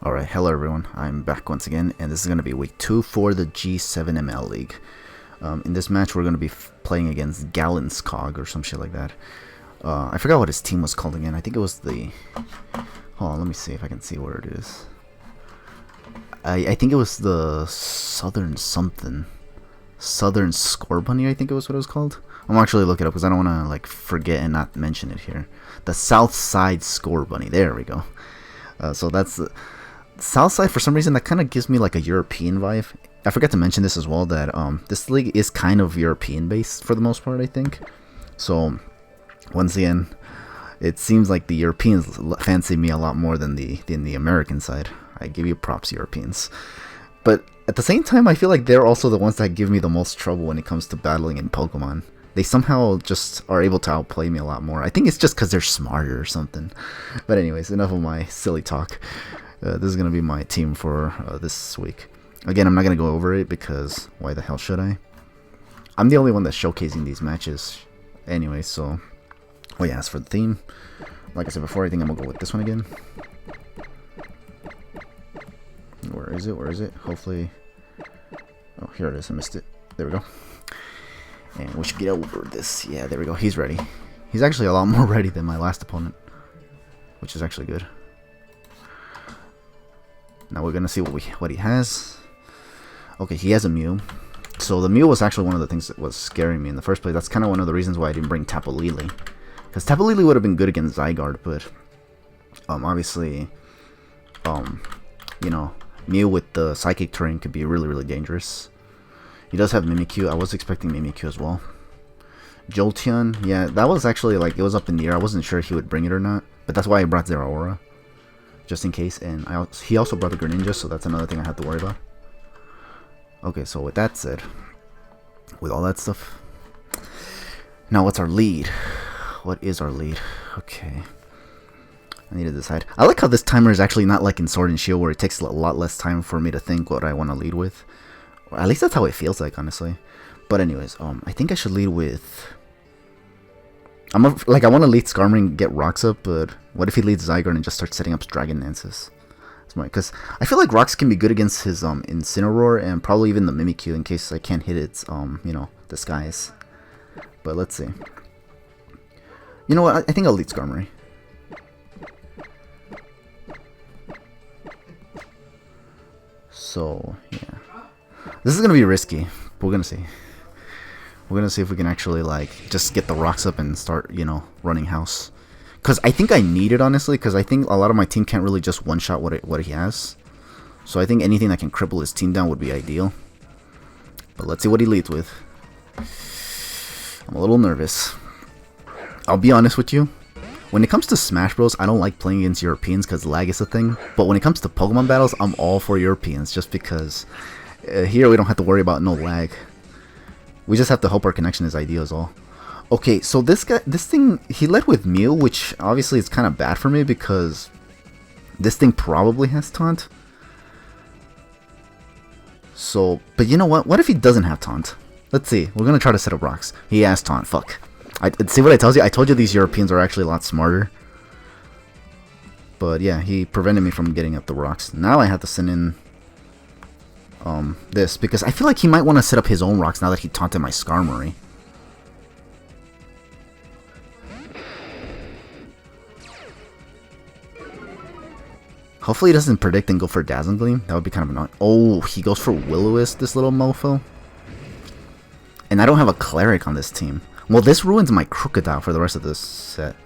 Alright, hello everyone, I'm back once again, and this is going to be week 2 for the G7ML League. In this match we're going to be playing against Gallenskog or some shit like that. I forgot what his team was called again. I think it was the... Hold on, let me see if I can see where it is. I think it was the Southern something. Southern Scorbunny, I think it was what it was called. I'm actually looking it up because I don't want to like forget and not mention it here. The South Side Scorbunny, there we go. So that's the... Southside, for some reason, that kind of gives me like a European vibe. I forgot to mention this as well, that this league is kind of European based for the most part, I think. So once again, it seems like the Europeans fancy me a lot more than the American side. I give you props, Europeans. But at the same time, I feel like they're also the ones that give me the most trouble when it comes to battling in Pokemon. They somehow just are able to outplay me a lot more. I think it's just because they're smarter or something. But anyways, enough of my silly talk. This is going to be my team for this week. Again, I'm not going to go over it because why the hell should I? I'm the only one that's showcasing these matches anyway, so... Oh yeah, as for the theme, like I said before, I think I'm going to go with this one again. Where is it? Where is it? Hopefully... Oh, here it is. I missed it. There we go. And we should get over this. Yeah, there we go. He's ready. He's actually a lot more ready than my last opponent, which is actually good. Now we're gonna see what he has. Okay, he has a Mew. So the Mew was actually one of the things that was scaring me in the first place. That's kind of one of the reasons why I didn't bring Tapu Lele, because Tapu Lele would have been good against Zygarde, but obviously, you know, Mew with the Psychic terrain could be really dangerous. He does have Mimikyu. I was expecting Mimikyu as well. Jolteon, yeah, that was actually like it was up in the air. I wasn't sure if he would bring it or not, but that's why I brought Zeraora, just in case. And he also brought the Greninja, so that's another thing I have to worry about. Okay, so with that said, with all that stuff, now what's our lead? What is our lead? Okay, I need to decide. I like how this timer is actually not like in Sword and Shield, where it takes a lot less time for me to think what I want to lead with. Or at least that's how it feels like, honestly. But anyways, I think I should lead with... I want to lead Skarmory and get rocks up, but what if he leads Zygarde and just starts setting up Dragon Dances? Because I feel like rocks can be good against his Incineroar and probably even the Mimikyu in case I can't hit its you know, disguise. But let's see. You know what? I think I'll lead Skarmory. So yeah, this is gonna be risky. But we're gonna see. We're gonna see if we can actually like just get the rocks up and start, you know, running house. Because I think I need it, honestly, because I think a lot of my team can't really just one-shot what he has. So I think anything that can cripple his team down would be ideal. But let's see what he leads with. I'm a little nervous. I'll be honest with you. When it comes to Smash Bros, I don't like playing against Europeans because lag is a thing. But when it comes to Pokemon battles, I'm all for Europeans just because here we don't have to worry about no lag. We just have to hope our connection is ideal is all. Okay, so this thing, he led with Mew, which obviously is kind of bad for me because this thing probably has Taunt. So, but you know what? What if he doesn't have Taunt? Let's see. We're going to try to set up rocks. He has Taunt. Fuck. See what I told you? I told you these Europeans are actually a lot smarter. But yeah, he prevented me from getting up the rocks. Now I have to send in this because I feel like he might want to set up his own rocks now that he taunted my Skarmory. Hopefully he doesn't predict and go for Dazzling Gleam. That would be kind of annoying. Oh, he goes for Will-O-Wisp, this little mofo. And I don't have a Cleric on this team. Well, this ruins my Crocodile for the rest of this set.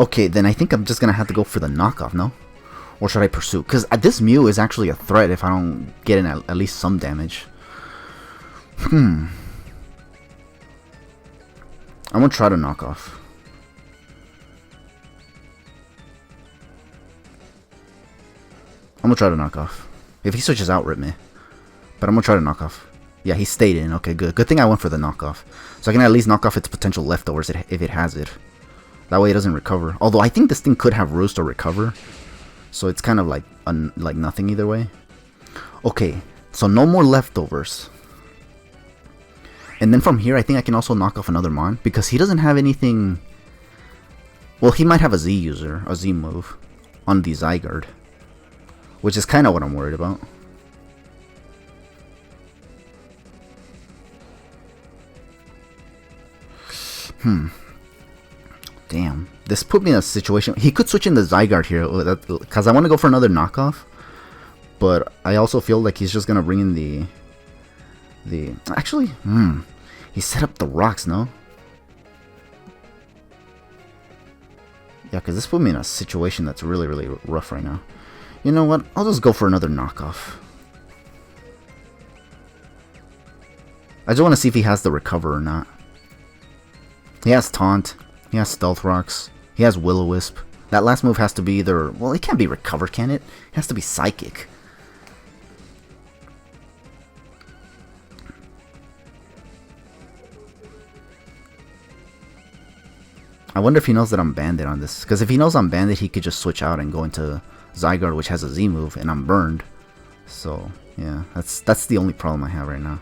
Okay, then I think I'm just going to have to go for the knockoff, no? Or should I pursue? Because this Mew is actually a threat if I don't get in at least some damage. I'm going to try to knock off. I'm going to try to knock off. If he switches out, rip me. But I'm going to try to knock off. Yeah, he stayed in. Okay, good. Good thing I went for the knockoff. So I can at least knock off its potential leftovers if it has it. That way it doesn't recover. Although I think this thing could have Roost or Recover. So it's kind of like nothing either way. Okay, so no more leftovers. And then from here, I think I can also knock off another Mon. Because he doesn't have anything... Well, he might have a Z user, a Z move, on the Zygarde. which is kind of what I'm worried about. Damn. This put me in a situation. He could switch in the Zygarde here, because I want to go for another knockoff. But I also feel like he's just going to bring in the... Actually, he set up the rocks, no? Yeah, because this put me in a situation that's really, really rough right now. You know what? I'll just go for another knockoff. I just want to see if he has the recover or not. He has Taunt. He has Stealth Rocks. He has Will-O-Wisp. That last move has to be either... Well, it can't be Recover, can it? It has to be Psychic. I wonder if he knows that I'm Bandit on this. Because if he knows I'm Bandit, he could just switch out and go into Zygarde, which has a Z move, and I'm burned. So, yeah. That's the only problem I have right now.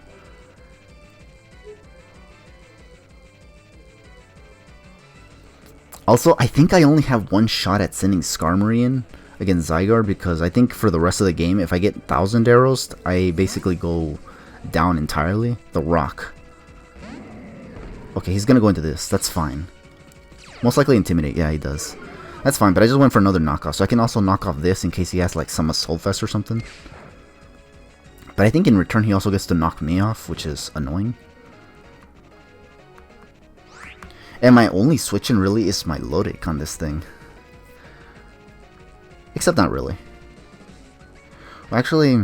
Also, I think I only have one shot at sending Skarmory in against Zygarde, because I think for the rest of the game, if I get 1,000 arrows, I basically go down entirely. The Rock. Okay, he's gonna go into this. That's fine. Most likely Intimidate. Yeah, he does. That's fine, but I just went for another knockoff, so I can also knock off this in case he has like some Assault Vest or something. But I think in return he also gets to knock me off, which is annoying. And my only switch-in really is my Lodic on this thing. Except not really. Well, actually,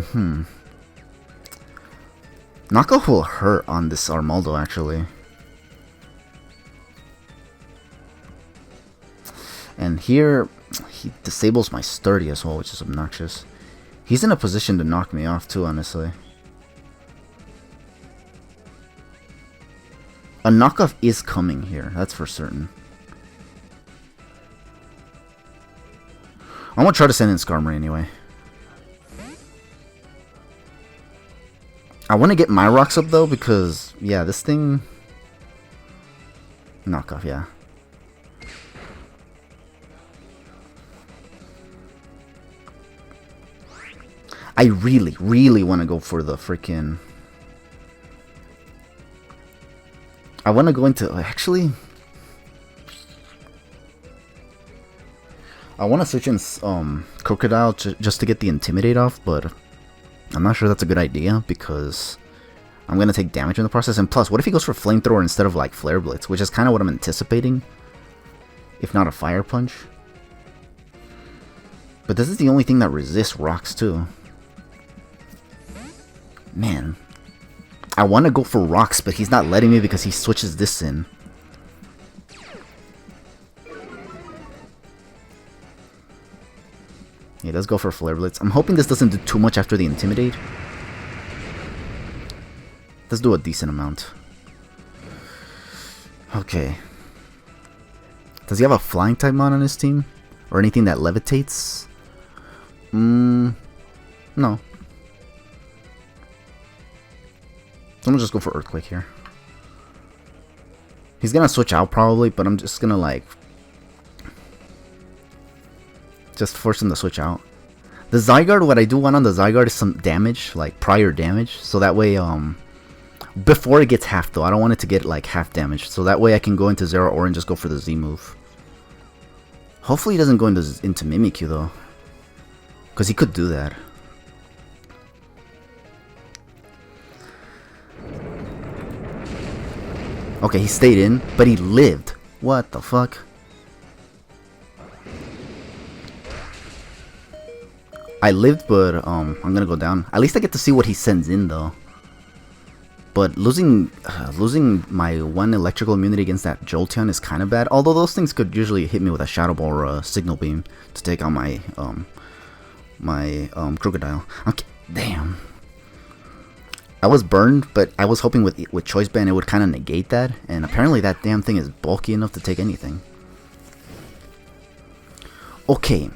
Knockoff will hurt on this Armaldo, actually. And here, he disables my Sturdy as well, which is obnoxious. He's in a position to knock me off too, honestly. A knockoff is coming here, that's for certain. I'm gonna try to send in Skarmory anyway. I want to get my rocks up though, because, yeah, this thing... Knockoff, yeah. I really, really want to go for the freaking... I want to go into... Actually... I want to switch in Crocodile just to get the Intimidate off, but I'm not sure that's a good idea, because I'm going to take damage in the process. And plus, what if he goes for Flamethrower instead of like Flare Blitz, which is kind of what I'm anticipating, if not a Fire Punch. But this is the only thing that resists rocks too. Man, I want to go for rocks, but he's not letting me because he switches this in. He does go for Flare Blitz. I'm hoping this doesn't do too much after the Intimidate. Does do a decent amount. Okay. Does he have a Flying type mon on his team? Or anything that levitates? No. So I'm gonna just go for Earthquake here. He's gonna switch out probably, but I'm just gonna like... just force him to switch out. The Zygarde, what I do want on the Zygarde is some damage, like prior damage. So that way, before it gets half though, I don't want it to get like half damage. So that way I can go into Zero Ore and just go for the Z move. Hopefully he doesn't go into Mimikyu though. Because he could do that. Okay, he stayed in, but he lived. What the fuck? I lived, but I'm gonna go down. At least I get to see what he sends in, though. But losing my one electrical immunity against that Jolteon is kind of bad. Although those things could usually hit me with a Shadow Ball or a Signal Beam to take on my Crocodile. Okay, damn. I was burned, but I was hoping with Choice Band it would kind of negate that, and apparently that damn thing is bulky enough to take anything. Okay,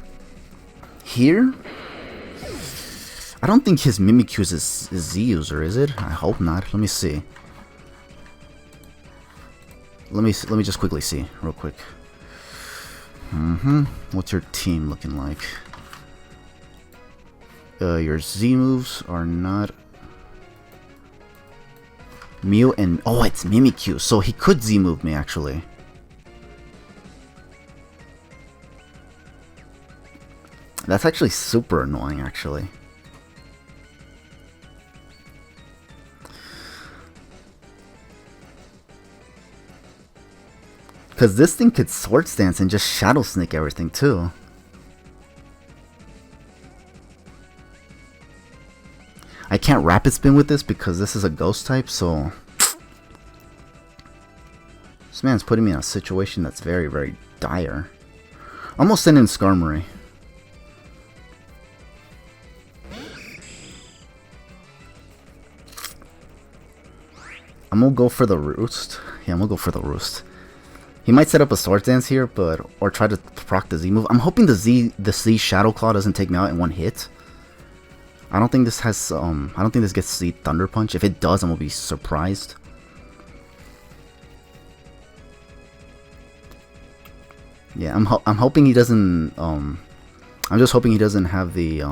here, I don't think his Mimikyu is Z user, is it? I hope not. Let me see. Let me just quickly see, real quick. What's your team looking like? Your Z moves are not Mew and... Oh, it's Mimikyu. So he could Z move me, actually. That's actually super annoying, actually. Because this thing could Swords Dance and just Shadow Sneak everything, too. I can't Rapid Spin with this because this is a Ghost type, so... This man's putting me in a situation that's very, very dire. I'm gonna send in Skarmory. I'm gonna go for the Roost. Yeah, I'm gonna go for the Roost. He might set up a Swords Dance here, but... Or try to proc the Z move. I'm hoping the Z Shadow Claw doesn't take me out in one hit. I don't think this has, I don't think this gets the Thunder Punch. If it does, I'm gonna be surprised. Yeah, I'm hoping he doesn't, I'm just hoping he doesn't have the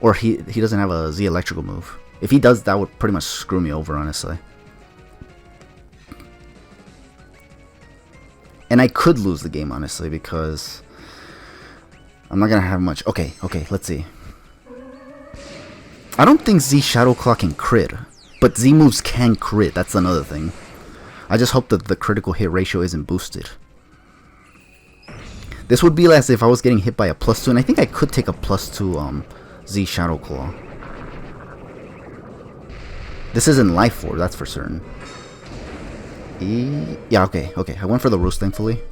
or he doesn't have a Z Electrical move. If he does, that would pretty much screw me over, honestly. And I could lose the game, honestly, because I'm not gonna have much. Okay, let's see. I don't think Z Shadow Claw can crit, but Z moves can crit. That's another thing. I just hope that the critical hit ratio isn't boosted. This would be as if I was getting hit by a +2, and I think I could take a +2 Z Shadow Claw. This isn't Life Orb, that's for certain. Yeah, okay. I went for the Roost, thankfully.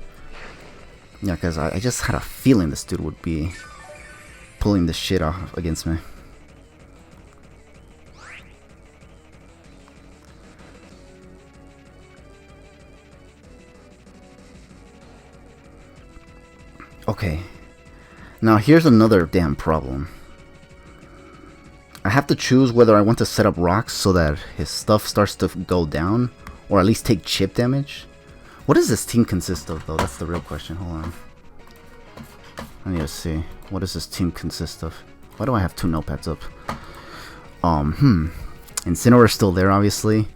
Yeah, because I just had a feeling this dude would be pulling this shit off against me. Okay, now here's another damn problem. I have to choose whether I want to set up rocks so that his stuff starts to go down, or at least take chip damage. What does this team consist of, though? That's the real question. Hold on. I need to see. What does this team consist of? Why do I have 2 notepads up? Incineroar is still there, obviously.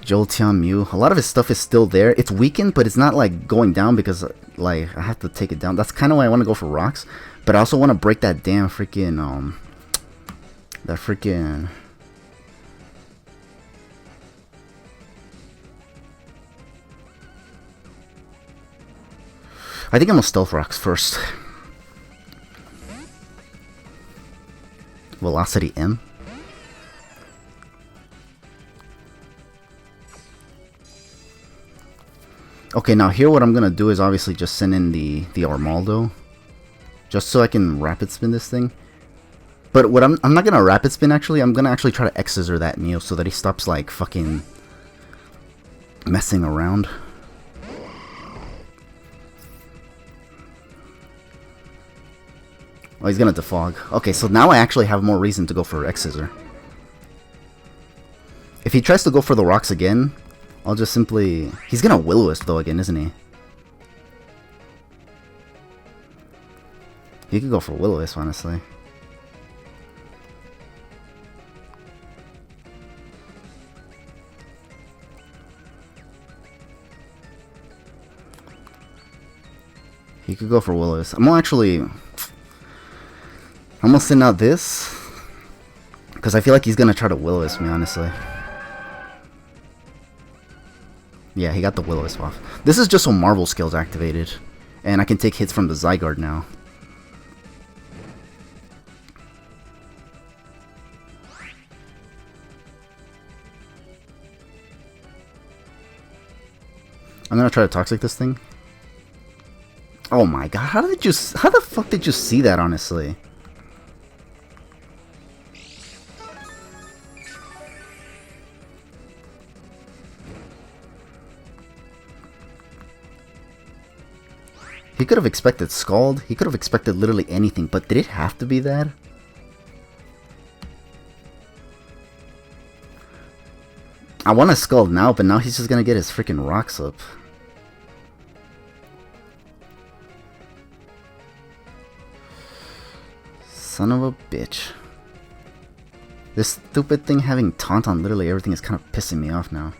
Jolteon, Mew. A lot of his stuff is still there. It's weakened, but it's not like going down because like I have to take it down. That's kind of why I want to go for rocks, but I also want to break that damn freaking that freaking I think I'm gonna Stealth Rocks first. Velocity M. Okay, now here what I'm gonna do is obviously just send in the Armaldo, just so I can Rapid Spin this thing. But what I'm not gonna Rapid Spin, actually. I'm gonna actually try to X-Scissor that Mew so that he stops like fucking messing around. Oh, he's gonna Defog. Okay, so now I actually have more reason to go for X-Scissor. If he tries to go for the rocks again, I'll just simply... He's gonna Will-O-Wisp though again, isn't he? He could go for Will-O-Wisp, honestly. He could go for Will-O-Wisp. I'm gonna send out this, because I feel like he's gonna try to Will-O-Wisp me, honestly. Yeah, he got the Will-O-Wisp off. This is just so Marvel skills activated, and I can take hits from the Zygarde now. I'm gonna try to Toxic this thing. Oh my god, how the fuck did you see that, honestly? He could have expected Scald. He could have expected literally anything, but did it have to be that? I want to Scald now, but now he's just gonna get his freaking rocks up. Son of a bitch. This stupid thing having taunt on literally everything is kind of pissing me off now.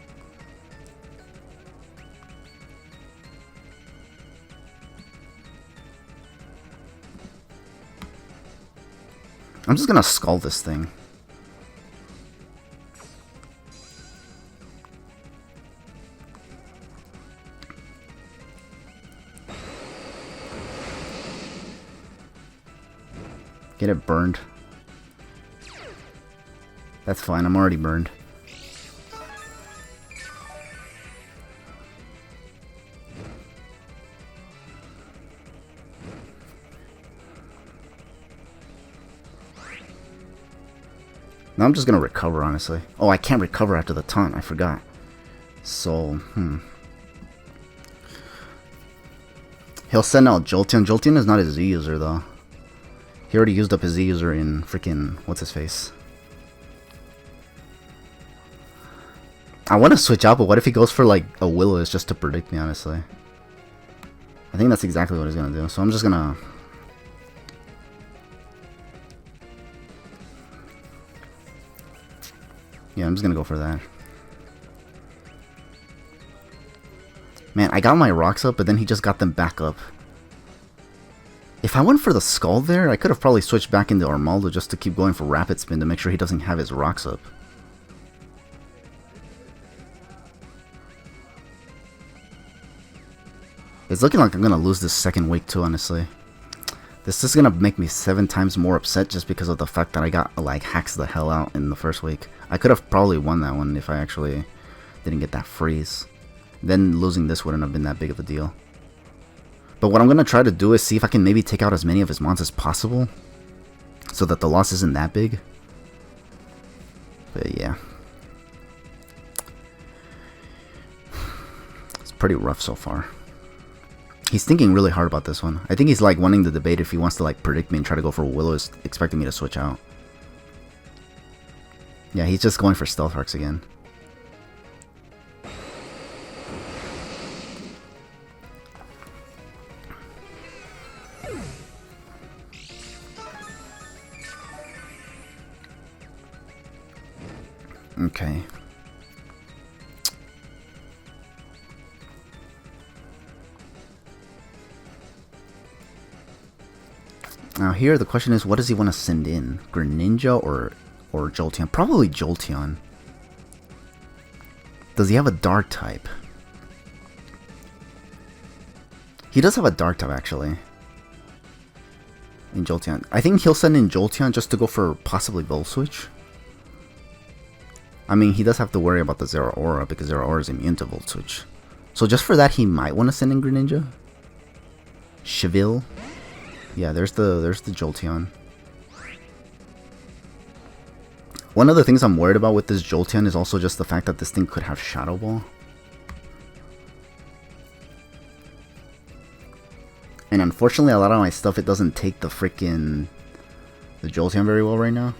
I'm just gonna scald this thing. Get it burned. That's fine, I'm already burned. Now I'm just gonna recover, honestly. Oh, I can't recover after the taunt, I forgot. So, He'll send out Jolteon. Jolteon is not his Z user, though. He already used up his Z user in freaking what's his face. I want to switch out, but what if he goes for like a Will-O-Wisp just to predict me, honestly? I think that's exactly what he's gonna do. So I'm just gonna... Yeah, I'm just gonna go for that. Man, I got my rocks up, but then he just got them back up. If I went for the Skull there, I could have probably switched back into Armaldo just to keep going for Rapid Spin to make sure he doesn't have his rocks up. It's looking like I'm gonna lose this second week too, honestly. This is gonna make me 7 times more upset just because of the fact that I got like hacks the hell out in the first week. I could have probably won that one if I actually didn't get that freeze. Then losing this wouldn't have been that big of a deal. But what I'm gonna try to do is see if I can maybe take out as many of his mons as possible, so that the loss isn't that big. But yeah. It's pretty rough so far. He's thinking really hard about this one. I think he's like wanting to debate if he wants to like predict me and try to go for Will-O-Wisp, expecting me to switch out. Yeah, he's just going for Stealth Arcs again. Okay. Now here the question is, what does he want to send in? Greninja or Jolteon? Probably Jolteon. Does he have a Dark type? He does have a Dark type actually. In Jolteon. I think he'll send in Jolteon just to go for possibly Volt Switch. I mean, he does have to worry about the Zero Aura because Zero Aura is immune to Volt Switch. So just for that, he might want to send in Greninja. Cheville. Yeah, there's the Jolteon. One of the things I'm worried about with this Jolteon is also just the fact that this thing could have Shadow Ball. And unfortunately, a lot of my stuff, it doesn't take the Jolteon very well right now.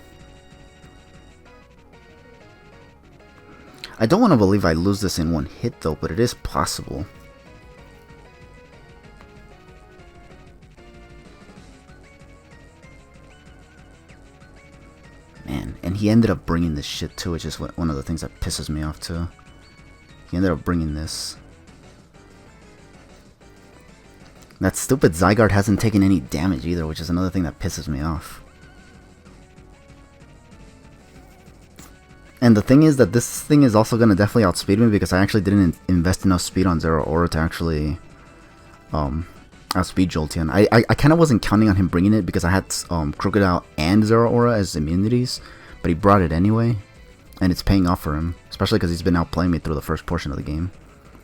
I don't want to believe I lose this in one hit though, but it is possible. Man, and he ended up bringing this shit too, which is one of the things that pisses me off too. He ended up bringing this. That stupid Zygarde hasn't taken any damage either, which is another thing that pisses me off. And the thing is that this thing is also going to definitely outspeed me because I actually didn't invest enough speed on Zero Aura to actually outspeed Jolteon. I kind of wasn't counting on him bringing it because I had Crocodile and Zero Aura as immunities, but he brought it anyway, and it's paying off for him, especially because he's been outplaying me through the first portion of the game,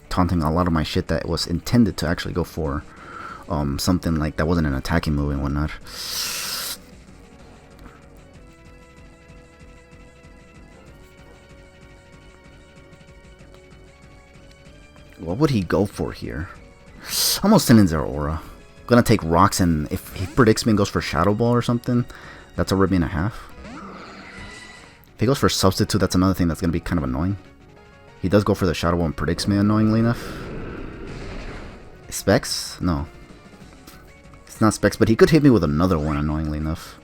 taunting a lot of my shit that was intended to actually go for something like that wasn't an attacking move and whatnot. What would he go for here? I'm gonna send in Zero Aura. I'm gonna take rocks, and if he predicts me and goes for Shadow Ball or something, that's a Ruby and a half. If he goes for Substitute, that's another thing that's gonna be kind of annoying. He does go for the Shadow Ball and predicts me annoyingly enough. Specs? No. It's not Specs, but he could hit me with another one annoyingly enough.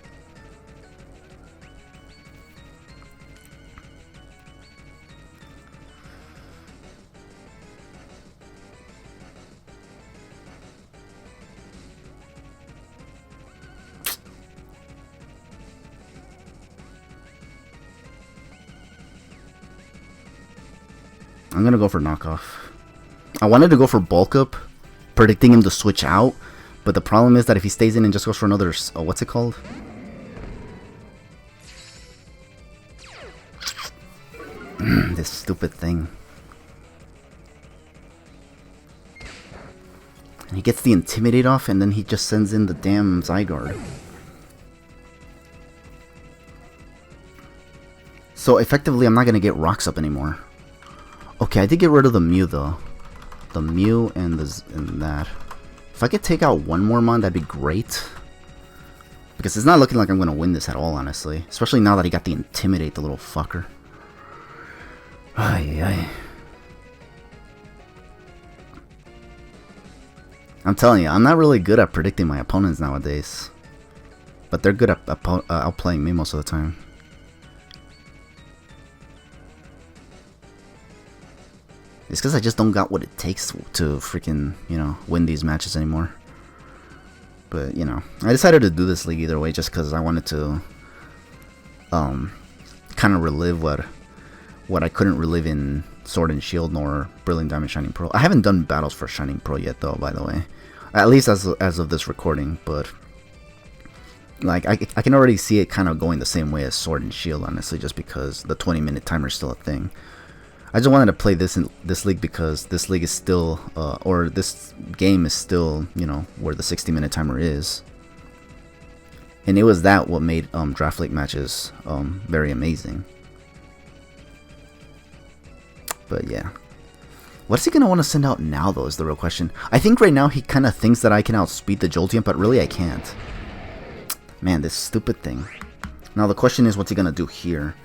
I'm gonna go for knockoff. I wanted to go for bulk up, predicting him to switch out, but the problem is that if he stays in and just goes for another, what's it called? This stupid thing. And he gets the Intimidate off, and then he just sends in the damn Zygarde. So effectively, I'm not gonna get rocks up anymore. Okay, I did get rid of the Mew though. The Mew and that. If I could take out one more Mon, that'd be great. Because it's not looking like I'm gonna win this at all, honestly. Especially now that he got the Intimidate, the little fucker. Ay, ay. I'm telling you, I'm not really good at predicting my opponents nowadays. But they're good at outplaying me most of the time. It's because I just don't got what it takes to freaking, you know, win these matches anymore. But, you know, I decided to do this league either way just because I wanted to kind of relive what I couldn't relive in Sword and Shield nor Brilliant Diamond Shining Pearl. I haven't done battles for Shining Pearl yet though, by the way. At least as of this recording, but like I can already see it kind of going the same way as Sword and Shield, honestly, just because the 20-minute timer is still a thing. I just wanted to play this league because this league is still, or this game is still, you know, where the 60-minute timer is. And it was that what made Draft League matches very amazing. But yeah. What is he going to want to send out now, though, is the real question. I think right now he kind of thinks that I can outspeed the Jolteon, but really I can't. Man, this stupid thing. Now the question is, what's he going to do here?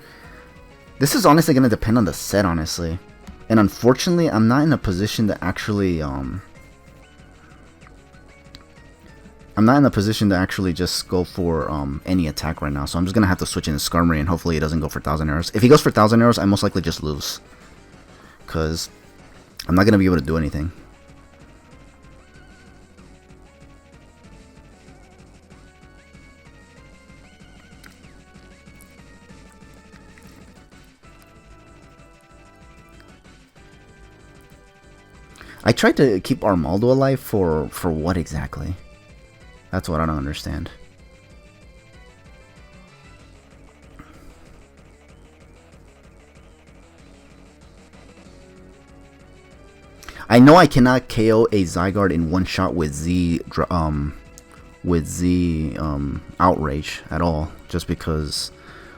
This is honestly going to depend on the set, honestly. And unfortunately, I'm not in a position to actually, I'm not in a position to actually just go for any attack right now. So I'm just going to have to switch into Skarmory and hopefully he doesn't go for 1,000 arrows. If he goes for 1,000 arrows, I most likely just lose. Because I'm not going to be able to do anything. I tried to keep Armaldo alive for what exactly? That's what I don't understand. I know I cannot KO a Zygarde in one shot with Z Outrage at all, just because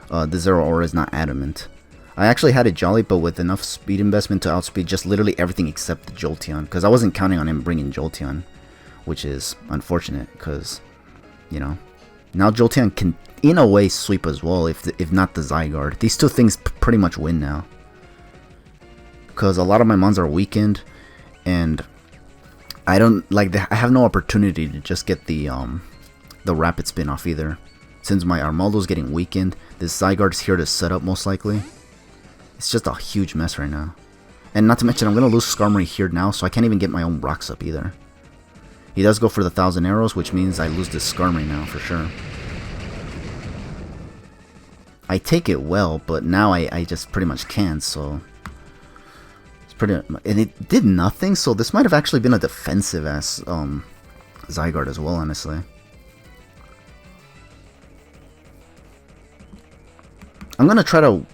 the Zero Aura is not adamant. I actually had a Jolly, but with enough speed investment to outspeed just literally everything except the Jolteon, because I wasn't counting on him bringing Jolteon, which is unfortunate, because, you know, now Jolteon can, in a way, sweep as well, if not the Zygarde. These two things pretty much win now, because a lot of my mons are weakened, and I don't, like, I have no opportunity to just get the Rapid Spin off either. Since my Armaldo's getting weakened, this Zygarde's here to set up most likely. It's just a huge mess right now. And not to mention, I'm going to lose Skarmory here now, so I can't even get my own rocks up either. He does go for the 1,000 arrows, which means I lose this Skarmory now for sure. I take it well, but now I just pretty much can't, so... It's pretty... And it did nothing, so this might have actually been a defensive-ass Zygarde as well, honestly. I'm going to try to...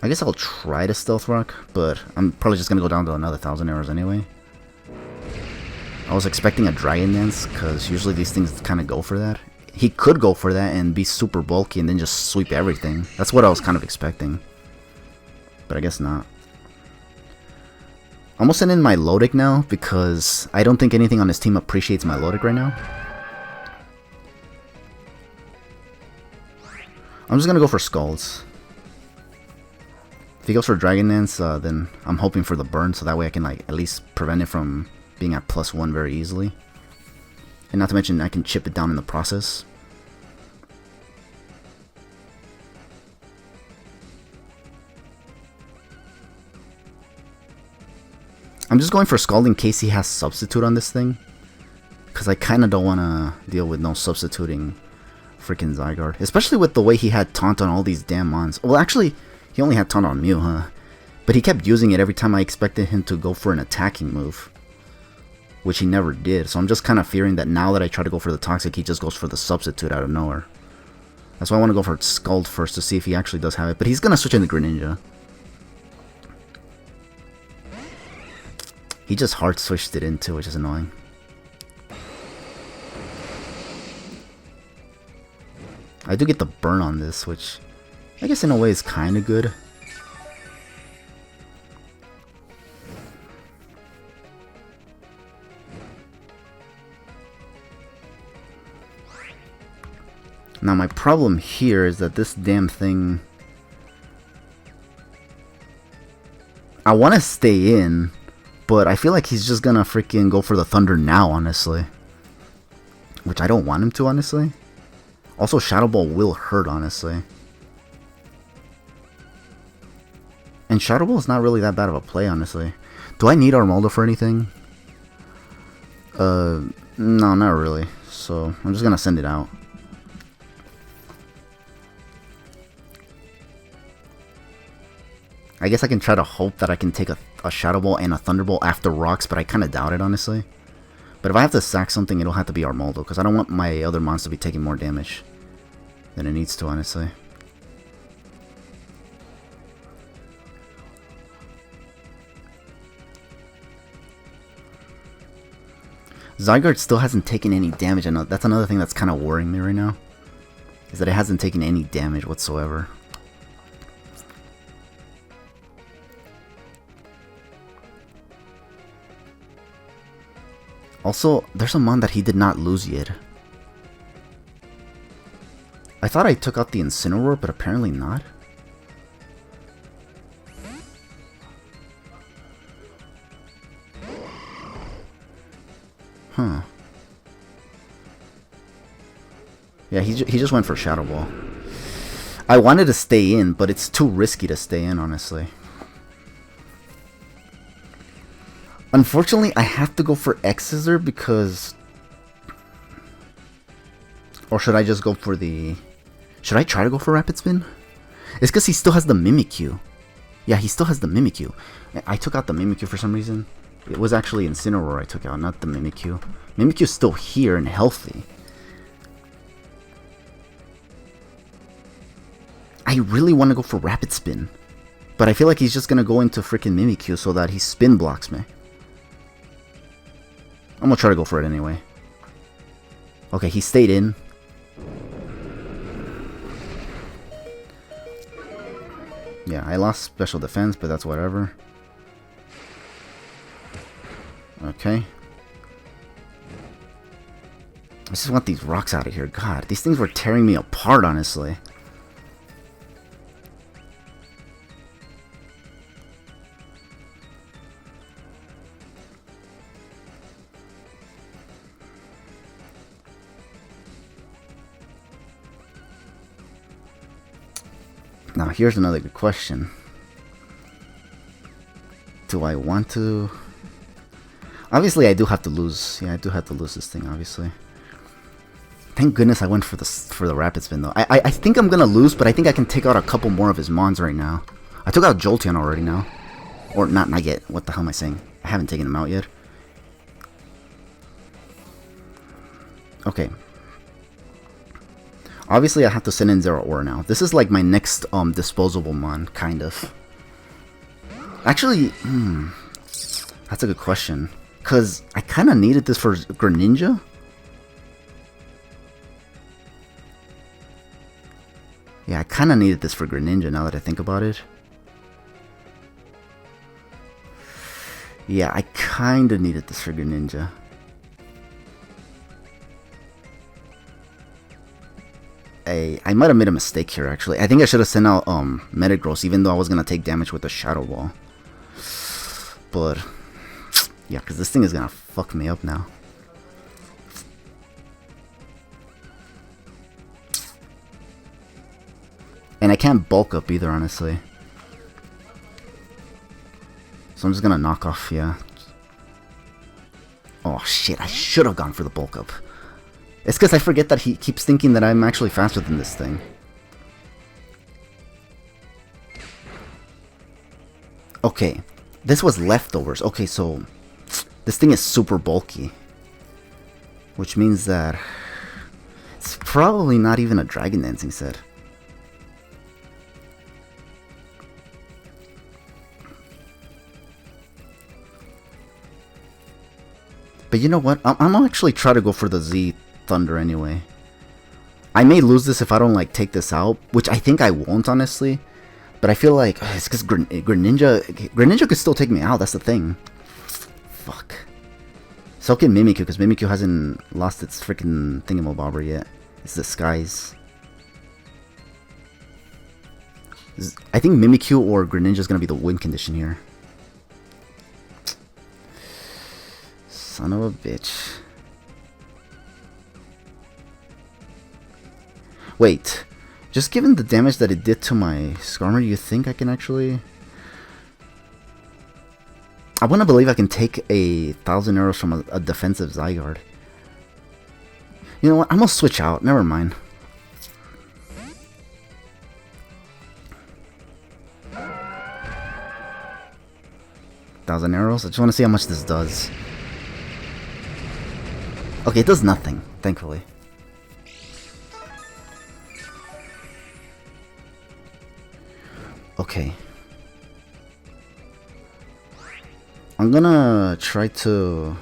I guess I'll try to Stealth Rock, but I'm probably just going to go down to another 1,000 arrows anyway. I was expecting a Dragon Dance, because usually these things kind of go for that. He could go for that and be super bulky and then just sweep everything. That's what I was kind of expecting. But I guess not. I'm almost sending in my Lodic now, because I don't think anything on his team appreciates my Lodic right now. I'm just going to go for Scalds. If he goes for Dragon Dance, then I'm hoping for the burn, so that way I can like at least prevent it from being at +1 very easily. And not to mention, I can chip it down in the process. I'm just going for Scald in case he has Substitute on this thing, because I kind of don't want to deal with no substituting freaking Zygarde, especially with the way he had Taunt on all these damn mons. Well, actually, he He only had taunt on Mew, huh? But he kept using it every time I expected him to go for an attacking move, which he never did. So I'm just kind of fearing that now that I try to go for the Toxic, he just goes for the Substitute out of nowhere. That's why I want to go for Scald first to see if he actually does have it. But he's going to switch into Greninja. He just hard switched it into, which is annoying. I do get the burn on this, which I guess in a way is kind of good. Now my problem here is that this damn thing... I want to stay in, but I feel like he's just gonna freaking go for the Thunder now, honestly. Which I don't want him to, honestly. Also, Shadow Ball will hurt, honestly. And Shadow Ball is not really that bad of a play, honestly. Do I need Armaldo for anything? No, not really. So, I'm just gonna send it out. I guess I can try to hope that I can take a Shadow Ball and a Thunderbolt after Rocks, but I kind of doubt it, honestly. But if I have to sack something, it'll have to be Armaldo, because I don't want my other monster to be taking more damage than it needs to, honestly. Zygarde still hasn't taken any damage, and that's another thing that's kind of worrying me right now, is that it hasn't taken any damage whatsoever. Also, there's a mon that he did not lose yet. I thought I took out the Incineroar, but apparently not. Huh. Yeah, he just went for Shadow Ball. I wanted to stay in, but it's too risky to stay in, honestly. Unfortunately, I have to go for X-Scissor because... Or should I just go for the... Should I try to go for Rapid Spin? It's because he still has the Mimikyu. Yeah, he still has the Mimikyu. I took out the Mimikyu for some reason. It was actually Incineroar I took out, not the Mimikyu. Mimikyu's still here and healthy. I really want to go for Rapid Spin. But I feel like he's just going to go into freaking Mimikyu so that he spin blocks me. I'm gonna try to go for it anyway. Okay, he stayed in. Yeah, I lost special defense, but that's whatever. Okay. I just want these rocks out of here. God, these things were tearing me apart, honestly. Now, here's another good question. Do I want to... Obviously, I do have to lose. Yeah, I do have to lose this thing, obviously. Thank goodness I went for the Rapid Spin, though. I think I'm going to lose, but I think I can take out a couple more of his Mons right now. I took out Jolteon already now. Or not yet. What the hell am I saying? I haven't taken him out yet. Okay. Obviously, I have to send in Zeraora now. This is like my next disposable mon, kind of. Actually, that's a good question. Because I kind of needed this for Greninja. Yeah, I kind of needed this for Greninja now that I think about it. Yeah, I kind of needed this for Greninja. I might have made a mistake here, actually. I think I should have sent out Metagross, even though I was going to take damage with the Shadow Ball. But, yeah, because this thing is going to fuck me up now. And I can't bulk up either, honestly. So I'm just going to knock off, yeah. Oh, shit, I should have gone for the bulk up. It's because I forget that he keeps thinking that I'm actually faster than this thing. Okay, this was leftovers. Okay, so this thing is super bulky, which means that it's probably not even a Dragon Dancing set. But you know what? I'm actually try to go for the Z Thunder anyway. I may lose this if I don't like take this out, which I think I won't honestly. But I feel like it's because Greninja could still take me out. That's the thing. Fuck. So can Mimikyu, because Mimikyu hasn't lost its freaking thingamabobber yet. It's Disguise. I think Mimikyu or Greninja is gonna be the win condition here. Son of a bitch. Wait, just given the damage that it did to my Skarmory, you think I can actually... I want to believe I can take 1,000 arrows from a defensive Zygarde. You know what, I'm gonna switch out, never mind. Thousand arrows? I just want to see how much this does. Okay, it does nothing, thankfully. Okay. I'm gonna try to...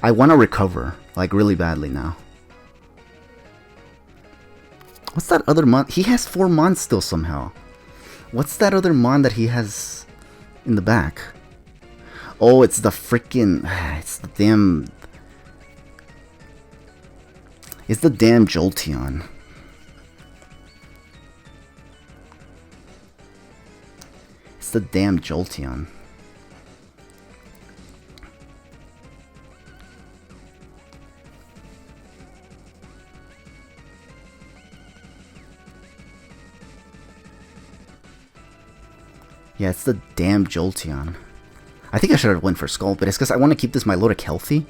I want to recover, like, really badly now. What's that other mon? He has 4 mons still somehow. What's that other mon that he has in the back? Oh, it's the freaking... It's the damn... It's the damn Jolteon. It's the damn Jolteon. Yeah, it's the damn Jolteon. I think I should have went for Skull, but it's because I want to keep this Milotic healthy.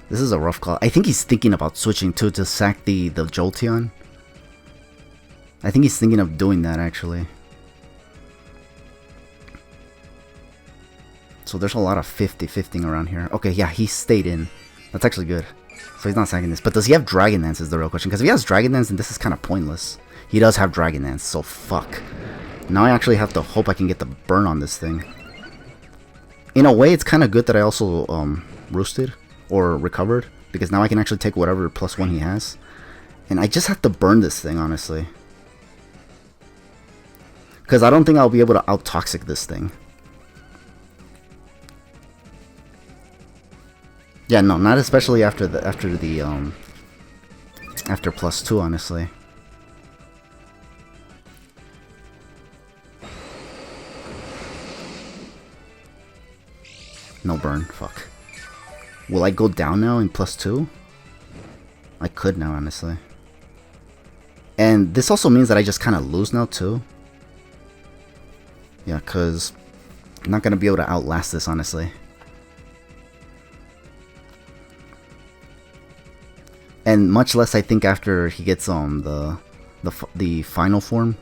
This is a rough call. I think he's thinking about switching to sack the Jolteon. I think he's thinking of doing that actually. So there's a lot of 50-50ing around here. Okay, yeah, he stayed in. That's actually good. So he's not sacking this. But does he have Dragon Dance is the real question. Because if he has Dragon Dance, then this is kind of pointless. He does have Dragon Dance, so fuck. Now I actually have to hope I can get the burn on this thing. In a way, it's kind of good that I also roosted. Or recovered, because now I can actually take whatever +1 he has. And I just have to burn this thing, honestly. Because I don't think I'll be able to out-toxic this thing. Yeah, no, not especially after +2, honestly. No burn, fuck. Will I go down now in +2? I could now, honestly. And this also means that I just kind of lose now, too. Yeah, because I'm not going to be able to outlast this, honestly. And much less, I think, after he gets the final form.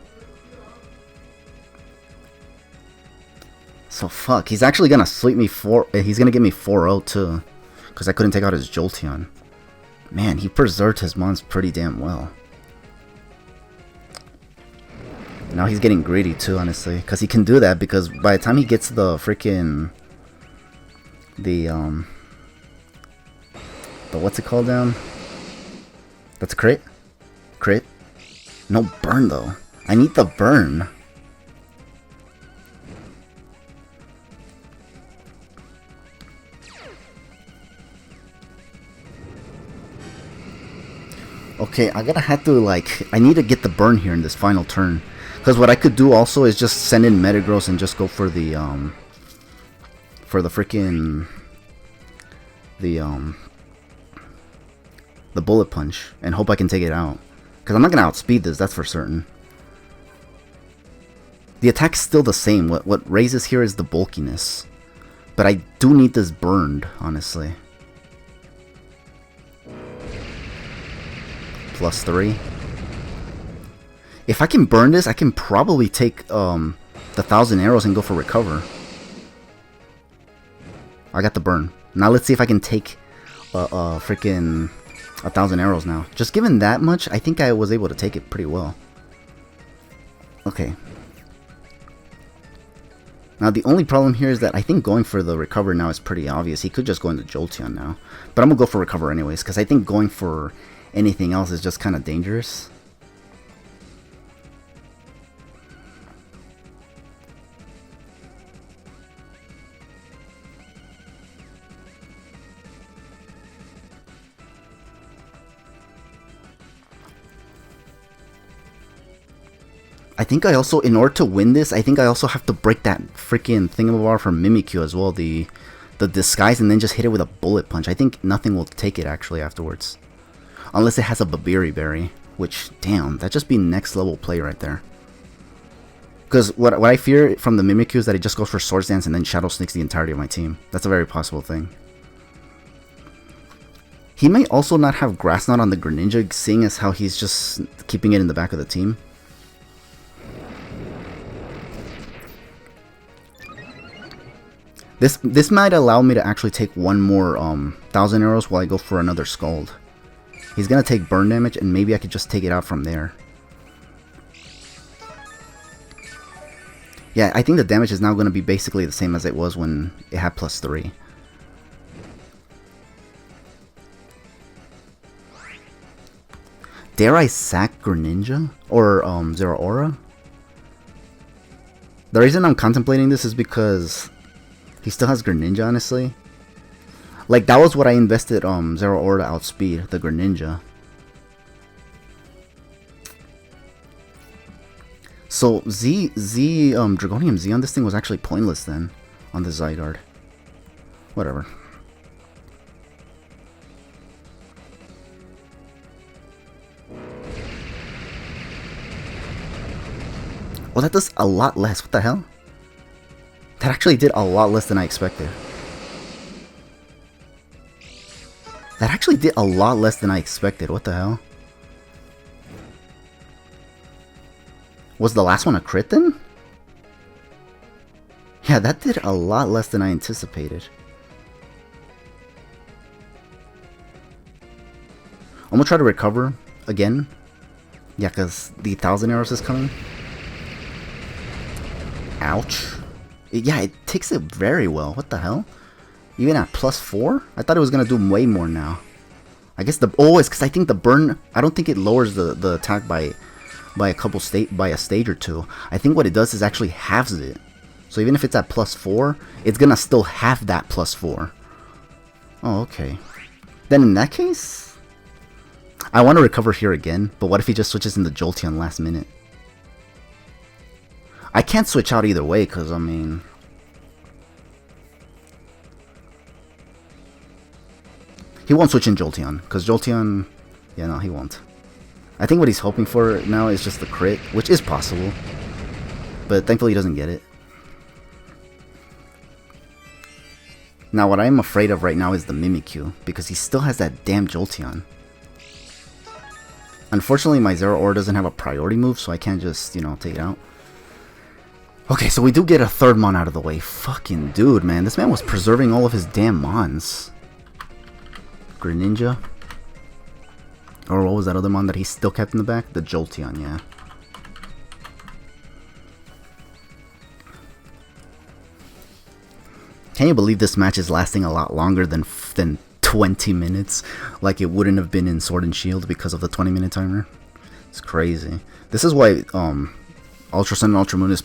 So, fuck. He's actually going to sweep me he's going to give me 4-0, too. Because I couldn't take out his Jolteon. Man, he preserved his mons pretty damn well. Now he's getting greedy too, honestly. Because he can do that, because by the time he gets the freaking... The what's it called down? That's a crit? Crit? No burn though. I need the burn. Okay, I gotta have to, like, I need to get the burn here in this final turn. Because what I could do also is just send in Metagross and just go for the freaking, the Bullet Punch and hope I can take it out. Because I'm not gonna outspeed this, that's for certain. The attack's still the same. What raises here is the bulkiness. But I do need this burned, honestly. +3. If I can burn this, I can probably take the 1,000 arrows and go for recover. I got the burn. Now let's see if I can take freaking 1,000 arrows now. Just given that much, I think I was able to take it pretty well. Okay. Now the only problem here is that I think going for the recover now is pretty obvious. He could just go into Jolteon now. But I'm going to go for recover anyways, because I think going for anything else is just kind of dangerous. I think I also, in order to win this, I think I also have to break that freaking thingamabob from Mimikyu as well, the disguise, and then just hit it with a bullet punch. I think nothing will take it actually afterwards. Unless it has a Babiri Berry, which, damn, that'd just be next level play right there. Because what I fear from the Mimikyu is that it just goes for Swords Dance and then Shadow Sneaks the entirety of my team. That's a very possible thing. He may also not have Grass Knot on the Greninja, seeing as how he's just keeping it in the back of the team. This might allow me to actually take one more 1,000 arrows while I go for another Scald. He's gonna take burn damage, and maybe I could just take it out from there. Yeah, I think the damage is now gonna be basically the same as it was when it had +3. Dare I sack Greninja? Or Zeraora? The reason I'm contemplating this is because he still has Greninja, honestly. Like, that was what I invested Zeraora to outspeed, the Greninja. So, Dragonium Z on this thing was actually pointless then, on the Zygarde. Whatever. Well, that does a lot less. What the hell? That actually did a lot less than I expected. That actually did a lot less than I expected. What the hell? Was the last one a crit then? Yeah, that did a lot less than I anticipated. I'm gonna try to recover again. Yeah, because the 1,000 arrows is coming. Ouch. Yeah, it takes it very well. What the hell? Even at +4? I thought it was gonna do way more now. I guess the it's because I think the burn. I don't think it lowers the attack by a stage or two. I think what it does is actually halves it. So even if it's at +4, it's gonna still have that +4. Oh, okay. Then in that case, I want to recover here again. But what if he just switches into Jolteon last minute? I can't switch out either way, because, I mean... He won't switch in Jolteon, because Jolteon... Yeah, no, he won't. I think what he's hoping for now is just the crit, which is possible. But thankfully he doesn't get it. Now, what I'm afraid of right now is the Mimikyu, because he still has that damn Jolteon. Unfortunately, my Zeraora doesn't have a priority move, so I can't just, you know, take it out. Okay, so we do get a third Mon out of the way. Fucking dude, man. This man was preserving all of his damn Mons. Greninja. Or what was that other Mon that he still kept in the back? The Jolteon, yeah. Can you believe this match is lasting a lot longer than 20 minutes? Like it wouldn't have been in Sword and Shield because of the 20-minute timer. It's crazy. This is why Ultra Sun and Ultra Moon is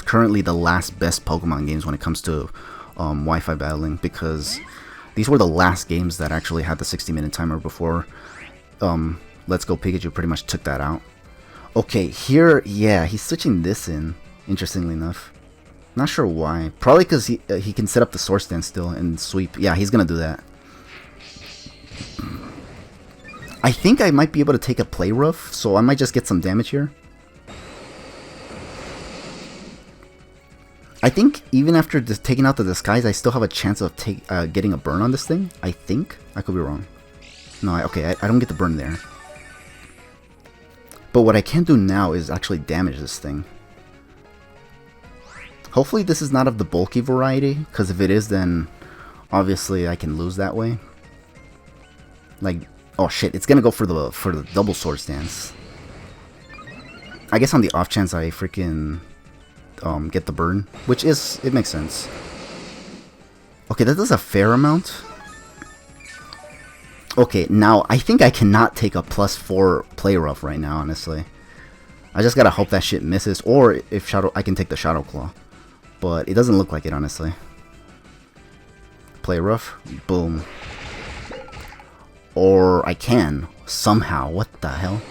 currently the last best Pokemon games when it comes to Wi-Fi battling, because these were the last games that actually had the 60-minute timer before Let's Go Pikachu pretty much took that out. Okay, here, yeah, he's switching this in, interestingly enough. Not sure why. Probably because he can set up the Swords Dance still and sweep. Yeah, he's gonna do that. I think I might be able to take a Play Rough, so I might just get some damage here. I think even after taking out the disguise, I still have a chance of getting a burn on this thing. I think. I could be wrong. No, I don't get the burn there. But what I can do now is actually damage this thing. Hopefully this is not of the bulky variety, because if it is, then obviously I can lose that way. Like, oh shit, it's gonna go for the double sword stance. I guess on the off chance I freaking get the burn, which is, it makes sense. Okay, that does a fair amount. Okay, now I think I cannot take a +4 play rough right now, honestly. I just gotta hope that shit misses, or if I can take the Shadow Claw. But it doesn't look like it, honestly. Play rough, boom. Or I can, somehow, what the hell?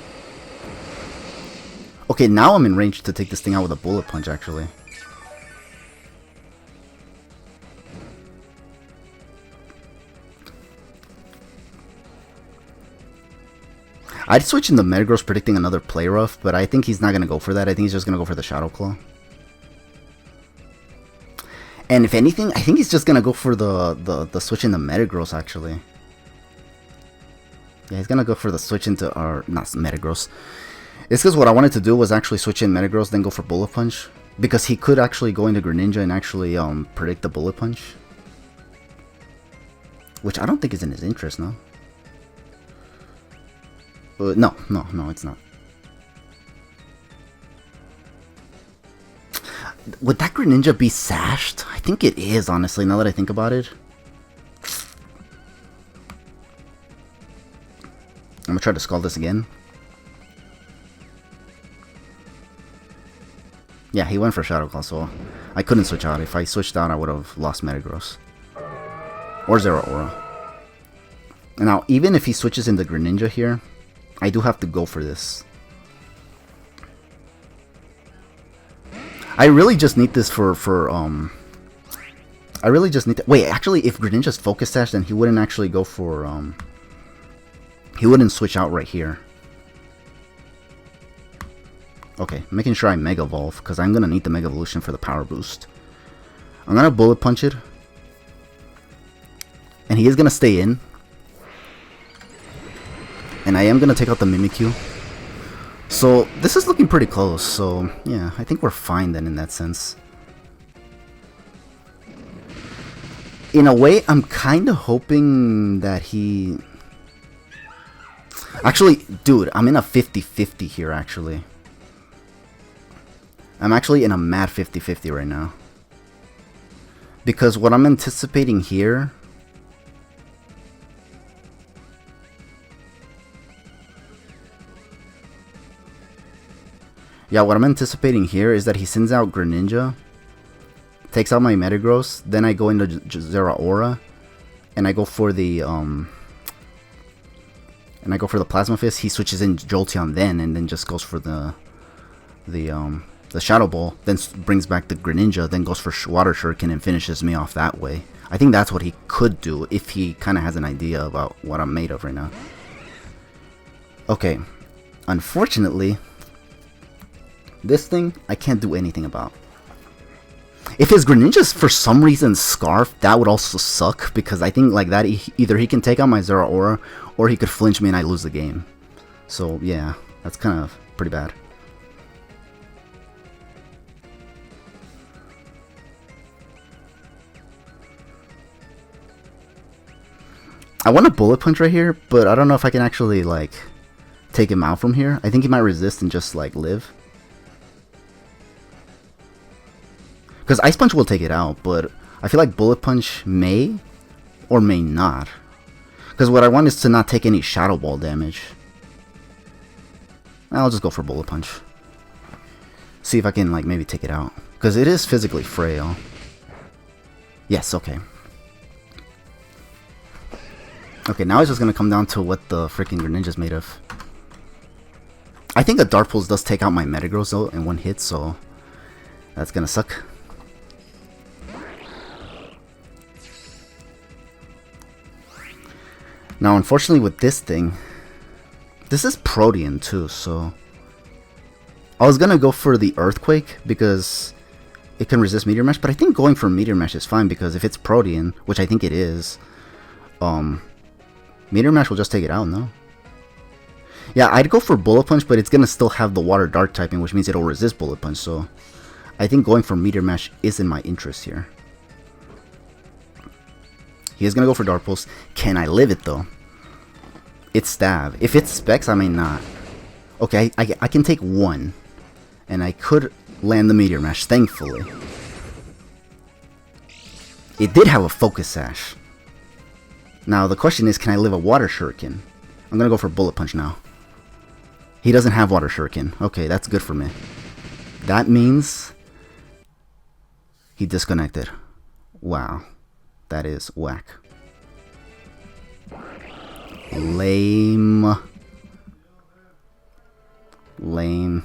Okay, now I'm in range to take this thing out with a bullet punch, actually. I'd switch into Metagross predicting another play rough, but I think he's not going to go for that. I think he's just going to go for the Shadow Claw. And if anything, I think he's just going to go for the switch into Metagross, actually. Yeah, he's going to go for the switch into our... not Metagross. It's because what I wanted to do was actually switch in Metagross, then go for Bullet Punch. Because he could actually go into Greninja and actually predict the Bullet Punch. Which I don't think is in his interest, no? No, it's not. Would that Greninja be sashed? I think it is, honestly, now that I think about it. I'm gonna try to Scald this again. Yeah, he went for Shadow Claw, so I couldn't switch out. If I switched out, I would have lost Metagross. Or Zeraora. Now, even if he switches into Greninja here, I do have to go for this. I really just need this for I really just need to... wait, actually, if Greninja's Focus Sash, then he wouldn't actually go for, he wouldn't switch out right here. Okay, making sure I Mega Evolve, because I'm going to need the Mega Evolution for the power boost. I'm going to Bullet Punch it. And he is going to stay in. And I am going to take out the Mimikyu. So, this is looking pretty close, so yeah, I think we're fine then in that sense. In a way, I'm kind of hoping that he... actually, dude, I'm in a 50-50 here, actually. I'm actually in a mad 50-50 right now. Because what I'm anticipating here... yeah, what I'm anticipating here is that he sends out Greninja, takes out my Metagross, then I go into Zeraora, and I go for the Plasma Fist. He switches in Jolteon then, and then just goes for the Shadow Ball, then brings back the Greninja, then goes for Water Shuriken and finishes me off that way. I think that's what he could do if he kind of has an idea about what I'm made of right now. Okay, unfortunately, this thing I can't do anything about. If his Greninja's for some reason Scarf, that would also suck, because I think like that either he can take out my Zeraora or he could flinch me and I lose the game. So yeah, that's kind of pretty bad. I want a Bullet Punch right here, but I don't know if I can actually like take him out from here. I think he might resist and just like live. Because Ice Punch will take it out, but I feel like Bullet Punch may or may not. Because what I want is to not take any Shadow Ball damage. I'll just go for Bullet Punch. See if I can like maybe take it out. Because it is physically frail. Yes, okay. Okay, now it's just going to come down to what the freaking Greninja's made of. I think a Dark Pulse does take out my Metagross though in one hit, so that's going to suck. Now, unfortunately with this thing, this is Protean too, so I was going to go for the Earthquake because it can resist Meteor Mash, but I think going for Meteor Mash is fine because if it's Protean, which I think it is, Meteor Mash will just take it out, no? Yeah, I'd go for Bullet Punch, but it's gonna still have the Water Dark typing, which means it'll resist Bullet Punch, so I think going for Meteor Mash is in my interest here. He is gonna go for Dark Pulse. Can I live it though? It's Stab. If it's Specs, I may not. Okay, I can take one. And I could land the Meteor Mash, thankfully. It did have a Focus Sash. Now, the question is, can I live a Water Shuriken? I'm gonna go for Bullet Punch now. He doesn't have Water Shuriken. Okay, that's good for me. That means he disconnected. Wow. That is whack. Lame. Lame.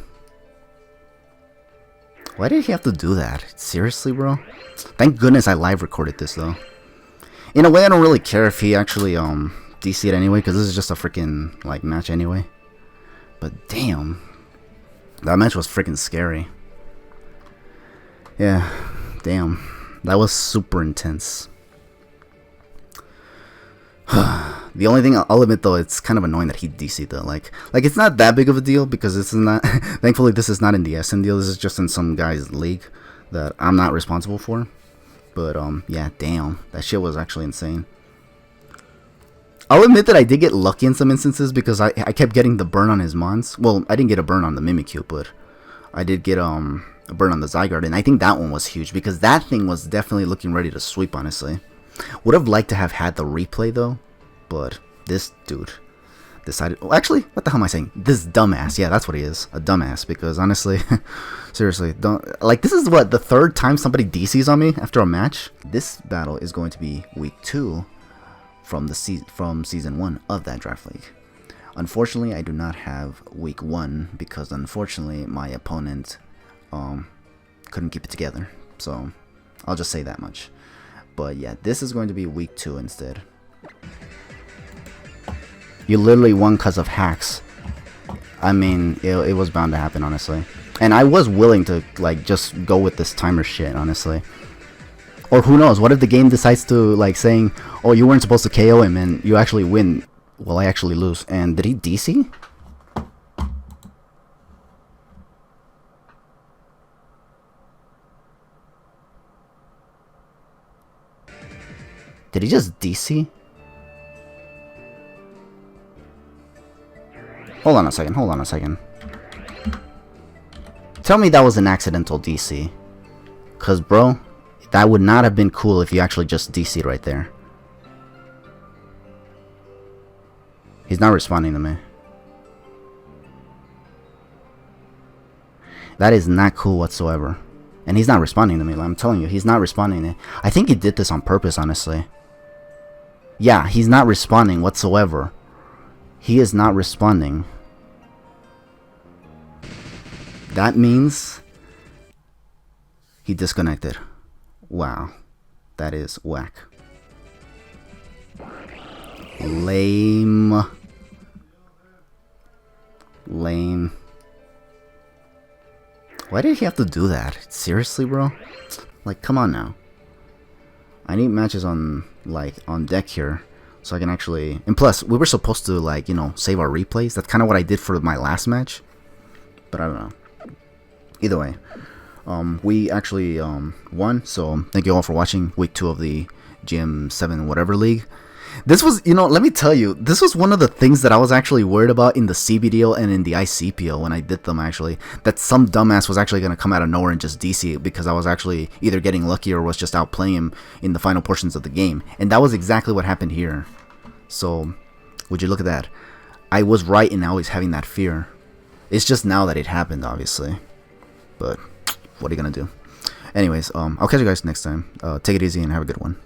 Why did he have to do that? Seriously, bro? Thank goodness I live recorded this, though. In a way, I don't really care if he actually, DC'd anyway, because this is just a freaking, like, match anyway. But damn. That match was freaking scary. Yeah, damn. That was super intense. The only thing I'll admit though, it's kind of annoying that he DC'd though. Like it's not that big of a deal because this is not. Thankfully, this is not in the SN deal. This is just in some guy's league that I'm not responsible for. But yeah, damn, that shit was actually insane. I'll admit that I did get lucky in some instances because I kept getting the burn on his mons. Well, I didn't get a burn on the Mimikyu, but I did get a burn on the Zygarde, and I think that one was huge because that thing was definitely looking ready to sweep. Honestly, would have liked to have had the replay though. But this dude decided... Well, actually, what the hell am I saying? This dumbass. Yeah, that's what he is. A dumbass. Because honestly, seriously, don't... Like, this is what, the third time somebody DCs on me after a match? This battle is going to be week 2 from season 1 of that draft league. Unfortunately, I do not have week 1 because unfortunately my opponent couldn't keep it together. So, I'll just say that much. But yeah, this is going to be week 2 instead. You literally won because of hacks. I mean, it was bound to happen, honestly. And I was willing to, like, just go with this timer shit, honestly. Or who knows, what if the game decides to, like, saying, oh, you weren't supposed to KO him and you actually win. Well, I actually lose. And did he DC? Did he just DC? Hold on a second, hold on a second. Tell me that was an accidental DC. Cause bro, that would not have been cool if you actually just DC'd right there. He's not responding to me. That is not cool whatsoever. And he's not responding to me, I'm telling you, he's not responding to me. I think he did this on purpose, honestly. Yeah, he's not responding whatsoever. He is not responding. That means he disconnected. Wow. That is whack. Lame. Lame. Why did he have to do that? Seriously, bro? Like, come on now. I need matches on, like, on deck here. So I can actually... And plus, we were supposed to, like, you know, save our replays. That's kind of what I did for my last match. But I don't know. Either way. We actually won. So thank you all for watching week 2 of the G7ML whatever league. This was, you know, let me tell you, this was one of the things that I was actually worried about in the CBDL and in the ICPL when I did them, actually. That some dumbass was actually going to come out of nowhere and just DC it because I was actually either getting lucky or was just outplaying him in the final portions of the game. And that was exactly what happened here. So, would you look at that? I was right in always having that fear. It's just now that it happened, obviously. But, what are you going to do? Anyways, I'll catch you guys next time. Take it easy and have a good one.